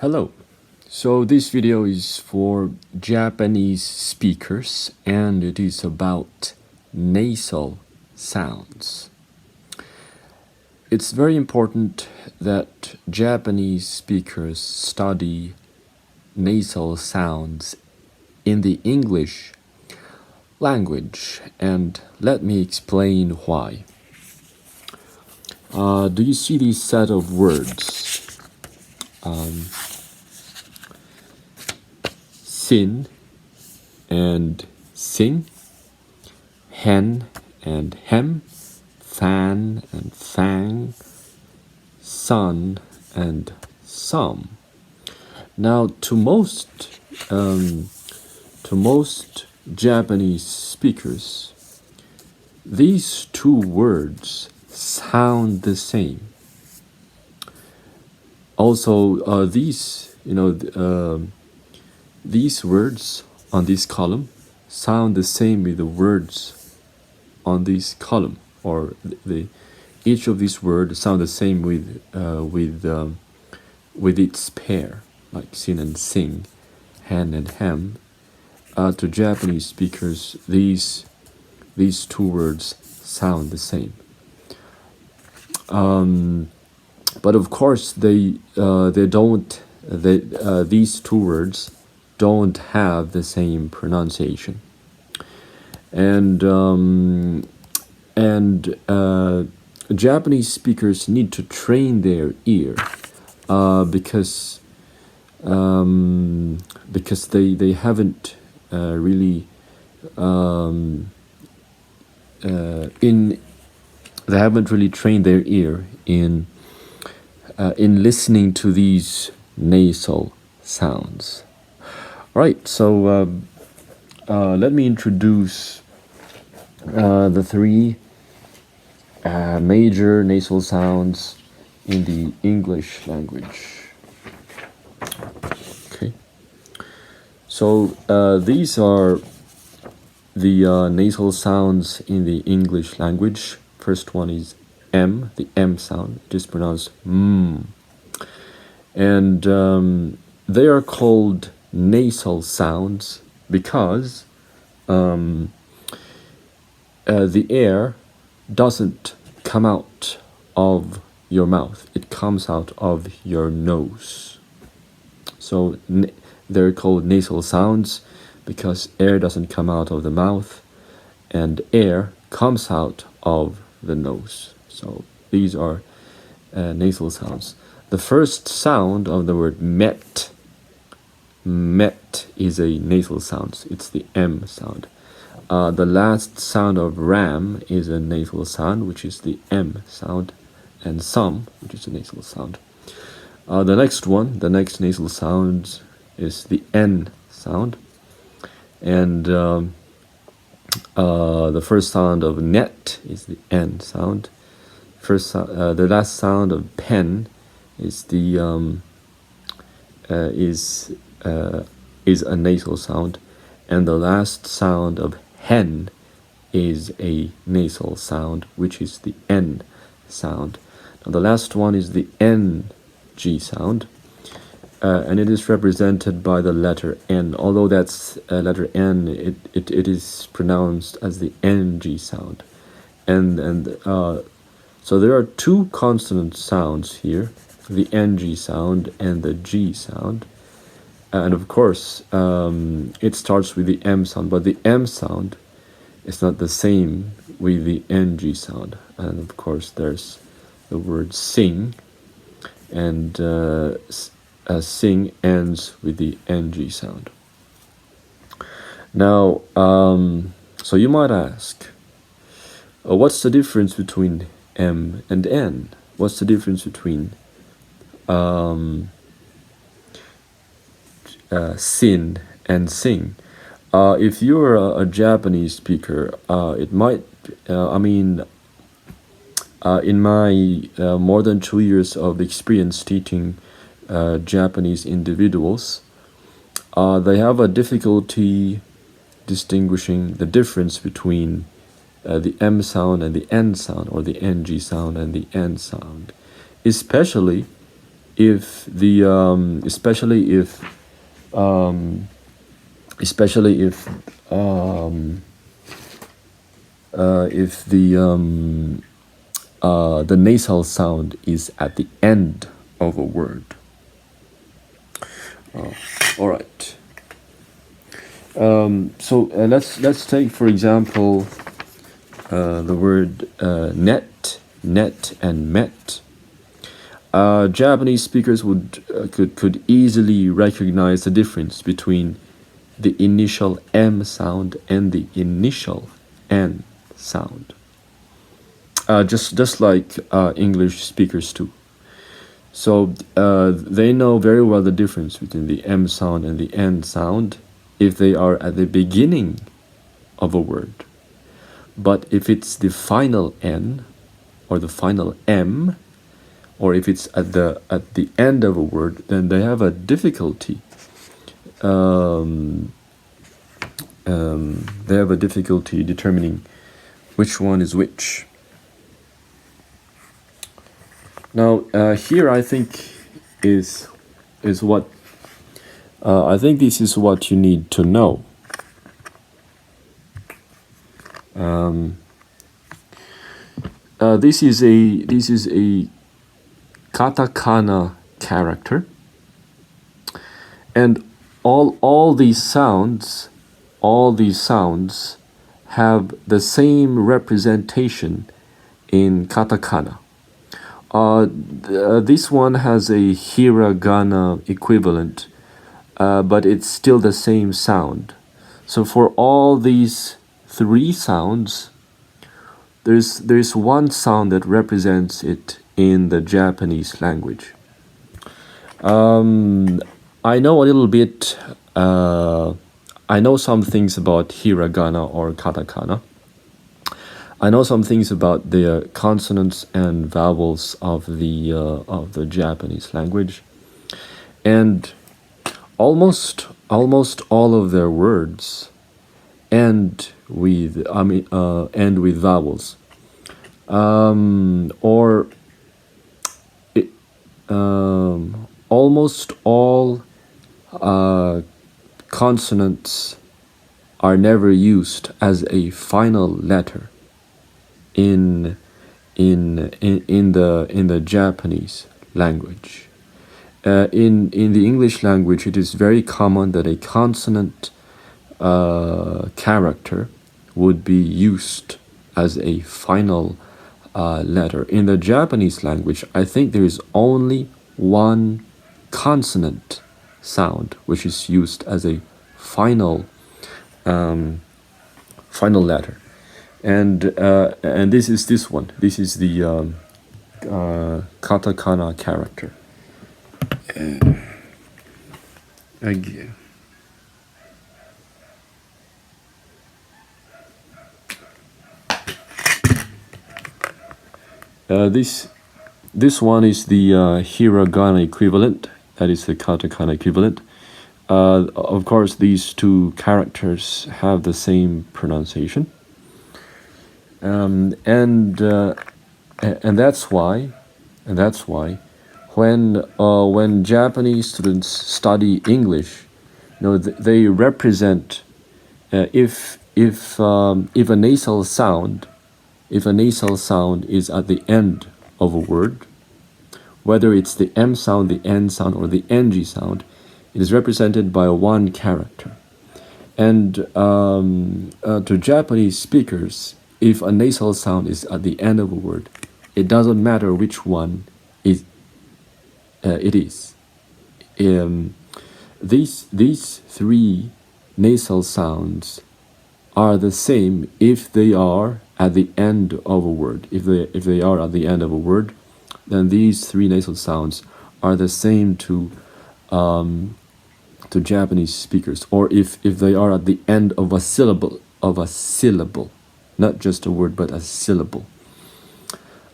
Hello. So this video is for Japanese speakers and it is about nasal sounds. It's very important that Japanese speakers study nasal sounds in the English language, and let me explain why. Do you see this set of words? Sin and sing, hen and hem, fan and fang, sun and some. Now, to most Japanese speakers, these two words sound the same. Also, these words on this column sound the same with the words on this column, or each of these words sound the same with its pair, like sin and sing, hen and hem. To Japanese speakers, these two words sound the same. But of course, these two words don't have the same pronunciation, and Japanese speakers need to train their ear because they haven't really trained their ear in listening to these nasal sounds. All right, so let me introduce the three major nasal sounds in the English language. Okay, so these are the nasal sounds in the English language. First one is M, the M sound. It is pronounced mm. And they are called nasal sounds because the air doesn't come out of your mouth. It comes out of your nose. So they're called nasal sounds because air doesn't come out of the mouth and air comes out of the nose. So these are nasal sounds. The first sound of the word met is a nasal sound. It's the M sound. The last sound of ram is a nasal sound, which is the M sound, and some, which is a nasal sound. The next nasal sound is the N sound, and the first sound of net is the N sound. The last sound of pen is is a nasal sound, and the last sound of hen is a nasal sound, which is the N sound. Now the last one is the NG sound, and it is represented by the letter N. Although that's letter N, it is pronounced as the NG sound, so there are two consonant sounds here, the NG sound and the G sound. And of course, it starts with the M sound, but the M sound is not the same with the NG sound. And of course, there's the word sing, and sing ends with the NG sound. Now, so you might ask, what's the difference between M and N? What's the difference between sin and sing? If you're a Japanese speaker, it might, in my more than 2 years of experience teaching Japanese individuals, they have a difficulty distinguishing the difference between the M sound and the N sound, or the NG sound and the N sound, especially if the especially if the nasal sound is at the end of a word. All right. So let's take, for example, the word net, and met. Japanese speakers could easily recognize the difference between the initial M sound and the initial N sound. Just like English speakers too. So they know very well the difference between the M sound and the N sound if they are at the beginning of a word. But if it's the final N or the final M, or if it's at the end of a word, then they have a difficulty. They have a difficulty determining which one is which. Now here I think is what I think this is what you need to know. This is a katakana character, and all these sounds have the same representation in katakana. This one has a hiragana equivalent, but it's still the same sound. So for all these three sounds, there's one sound that represents it in the Japanese language. I know a little bit. I know some things about hiragana or katakana. I know some things about the consonants and vowels of the Japanese language, and almost all of their words end with vowels, almost all consonants are never used as a final letter in the Japanese language. In the English language, it is very common that a consonant character would be used as a final letter. In the Japanese language, I think there is only one consonant sound which is used as a final letter, and this is this one. This is the katakana character. Again. This one is the hiragana equivalent. That is the katakana equivalent. Of course, these two characters have the same pronunciation, and that's why when Japanese students study English, they represent if a nasal sound is at the end of a word, whether it's the M sound, the N sound, or the NG sound, it is represented by one character. And to Japanese speakers, if a nasal sound is at the end of a word, it doesn't matter which one it is. These three nasal sounds are the same if they are at the end of a word. If they are at the end of a word, then these three nasal sounds are the same to Japanese speakers. Or if they are at the end of a syllable, not just a word but a syllable.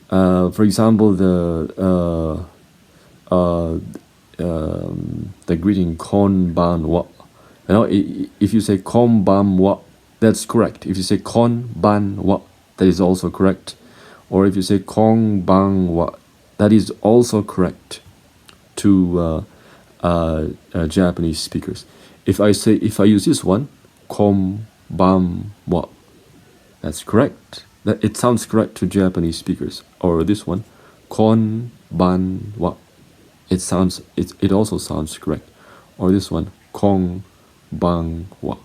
For example, the greeting konbanwa. If you say konbanwa, that's correct. If you say konbanwa, that is also correct. Or if you say konbanwa, that is also correct. to Japanese speakers. If I use this one, konbanwa, that's correct. It sounds correct to Japanese speakers. Or this one, konbanwa, it also sounds correct. Or this one, konbanwa.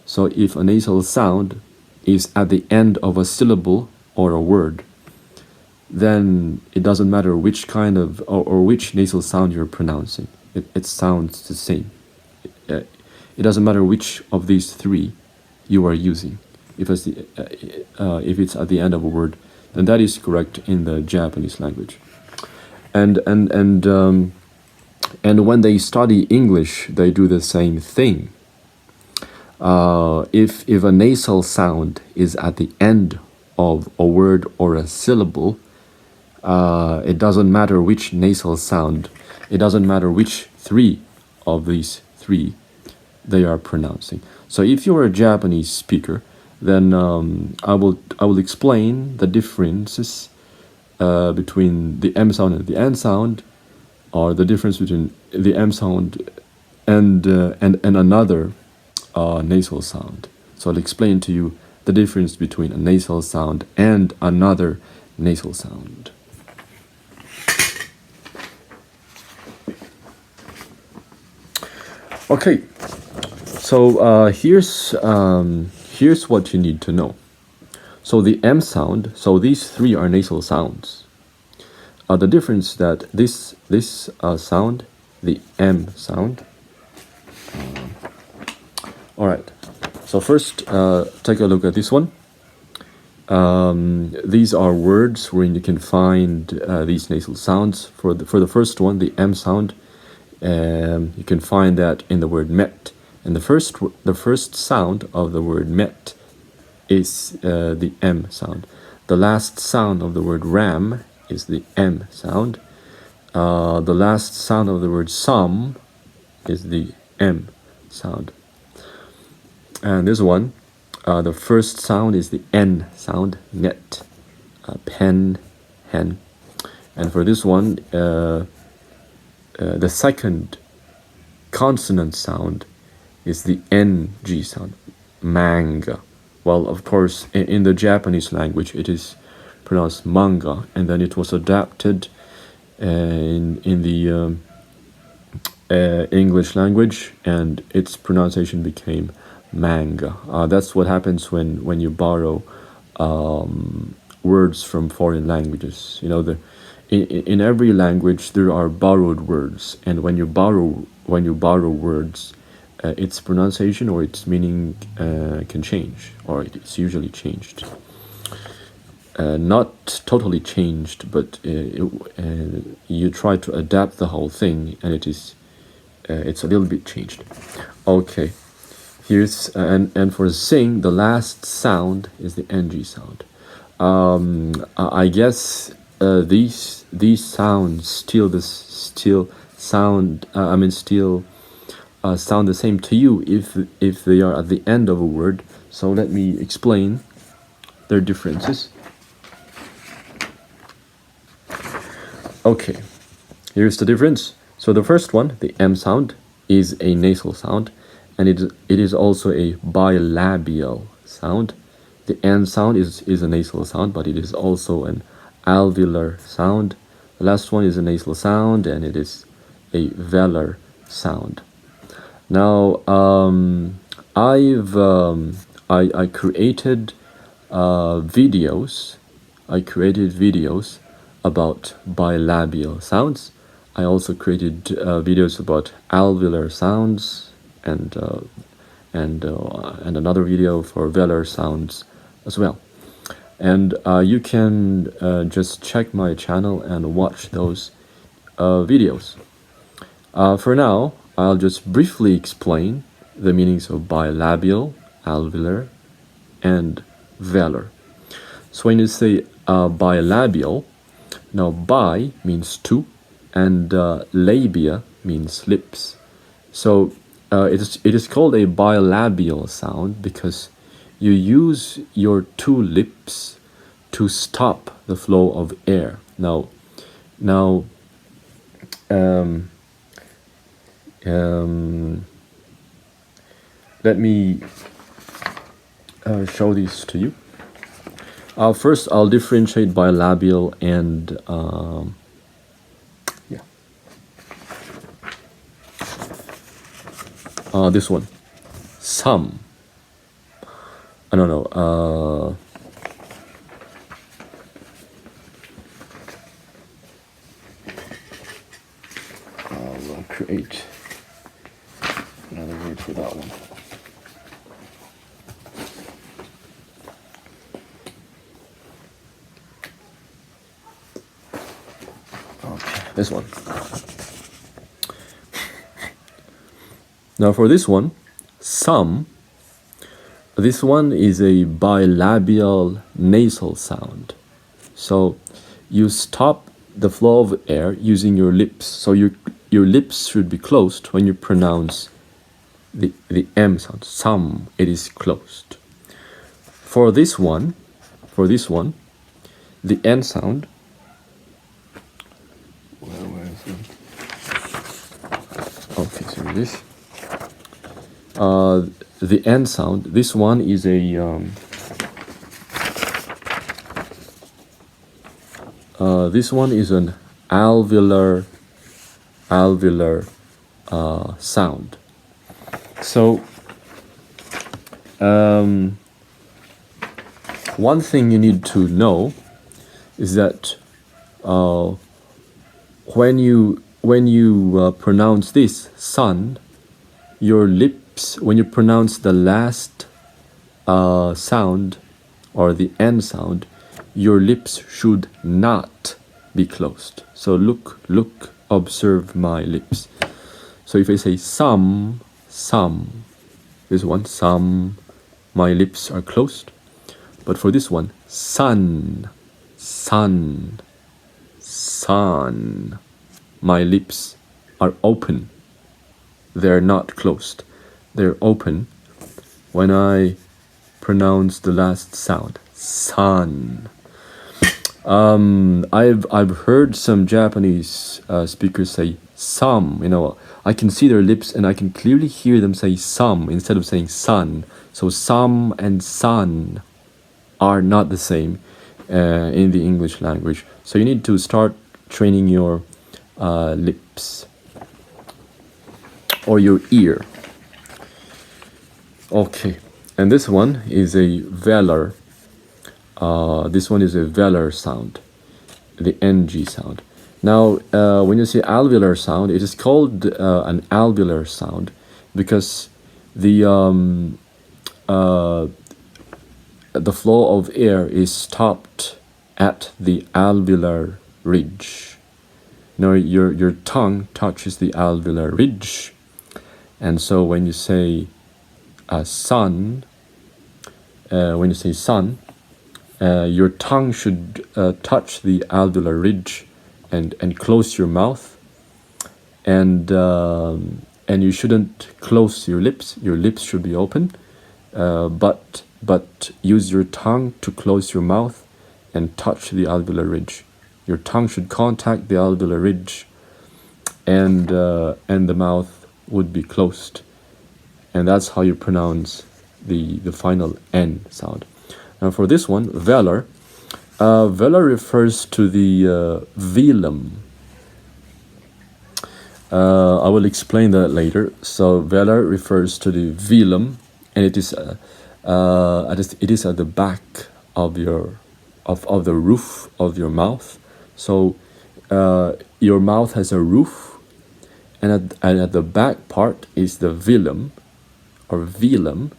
So if a nasal sound is at the end of a syllable or a word, then it doesn't matter which kind of or which nasal sound you're pronouncing. It sounds the same. It doesn't matter which of these three you are using. If it's at the end of a word, then that is correct in the Japanese language. And when they study English, they do the same thing. If a nasal sound is at the end of a word or a syllable, it doesn't matter which nasal sound, it doesn't matter which three of these three they are pronouncing. So if you're a Japanese speaker, then I will explain the differences between the M sound and the N sound, or the difference between the M sound and another nasal sound. So I'll explain to you the difference between a nasal sound and another nasal sound. Okay, so here's what you need to know. So the M sound, so these three are nasal sounds. The difference that this sound, the M sound. All right. So first, take a look at this one. These are words wherein you can find these nasal sounds. For the first one, the M sound, you can find that in the word met. And the first sound of the word met is the M sound. The last sound of the word ram is the M sound. The last sound of the word some is the M sound. And this one, the first sound is the N sound, net, pen, hen. And for this one, the second consonant sound is the NG sound, manga. Well, of course, in the Japanese language, it is pronounced manga, and then it was adapted in the English language, and its pronunciation became manga. That's what happens when you borrow words from foreign languages. You know, in every language there are borrowed words, and when you borrow words, its pronunciation or its meaning can change, or it's usually changed. Not totally changed, but you try to adapt the whole thing, and it's a little bit changed. Okay, here's and for sing, the last sound is the NG sound. I guess these sounds still sound the same to you if they are at the end of a word. So let me explain their differences. Okay, here's the difference. So the first one, the M sound, is a nasal sound, and it is also a bilabial sound. The N sound is a nasal sound, but it is also an alveolar sound. The last one is a nasal sound, and it is a velar sound. Now, I created videos. About bilabial sounds. I also created videos about alveolar sounds, and another video for velar sounds as well. And you can just check my channel and watch those videos. For now, I'll just briefly explain the meanings of bilabial, alveolar, and velar. So when you say bilabial, now bi means two, and labia means lips. So it is called a bilabial sound because you use your two lips to stop the flow of air. Now Let me show these to you. First, I'll differentiate bilabial and this one, some. I don't know. We'll create another word for that one. Okay, this one. Now for this one, some, this one is a bilabial nasal sound. So you stop the flow of air using your lips. So your lips should be closed when you pronounce the M sound. Some, it is closed. For this one, the N sound. Where is it? Okay, so it is. The N sound, this one is a this one is an alveolar sound. So one thing you need to know is that when you pronounce this sun, your lips, when you pronounce the last sound or the N sound, your lips should not be closed. So look, observe my lips. So if I say some, this one, some, my lips are closed. But for this one, sun, my lips are open. They're not closed. They're open when I pronounce the last sound, sun. I've heard some Japanese speakers say some. I can see their lips and I can clearly hear them say some instead of saying sun. So some and sun are not the same in the English language. So you need to start training your lips or your ear. Okay, and this one is a velar. This one is a velar sound, the NG sound. Now, when you say alveolar sound, it is called an alveolar sound because the flow of air is stopped at the alveolar ridge. Now, your tongue touches the alveolar ridge, and so when you say sun, your tongue should touch the alveolar ridge and close your mouth, and you shouldn't close your lips. Your lips should be open, but use your tongue to close your mouth and touch the alveolar ridge. Your tongue should contact the alveolar ridge, and the mouth would be closed, and that's how you pronounce the final N sound. Now for this one, velar, velar refers to the velum. I will explain that later. So velar refers to the velum, and it is at the back of the roof of your mouth. So your mouth has a roof, and at the back part is the velum, or velum,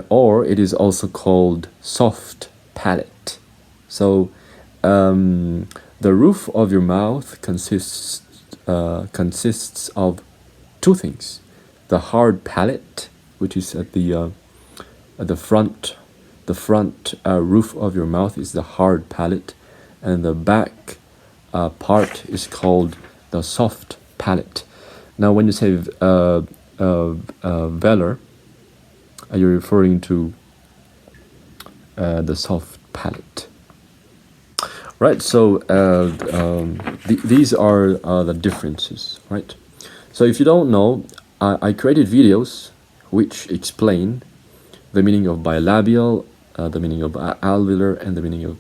or it is also called soft palate. So the roof of your mouth consists of two things: the hard palate, which is at the front. The front roof of your mouth is the hard palate, and the back part is called the soft palate. Now, when you say velar, you're referring to the soft palate, right? So these are the differences, right? So if you don't know, I created videos which explain the meaning of bilabial, the meaning of alveolar, and the meaning of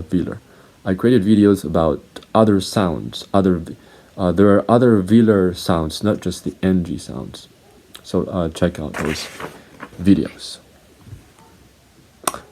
velar. I created videos about other sounds. There are other velar sounds, not just the ng sounds. So check out those videos.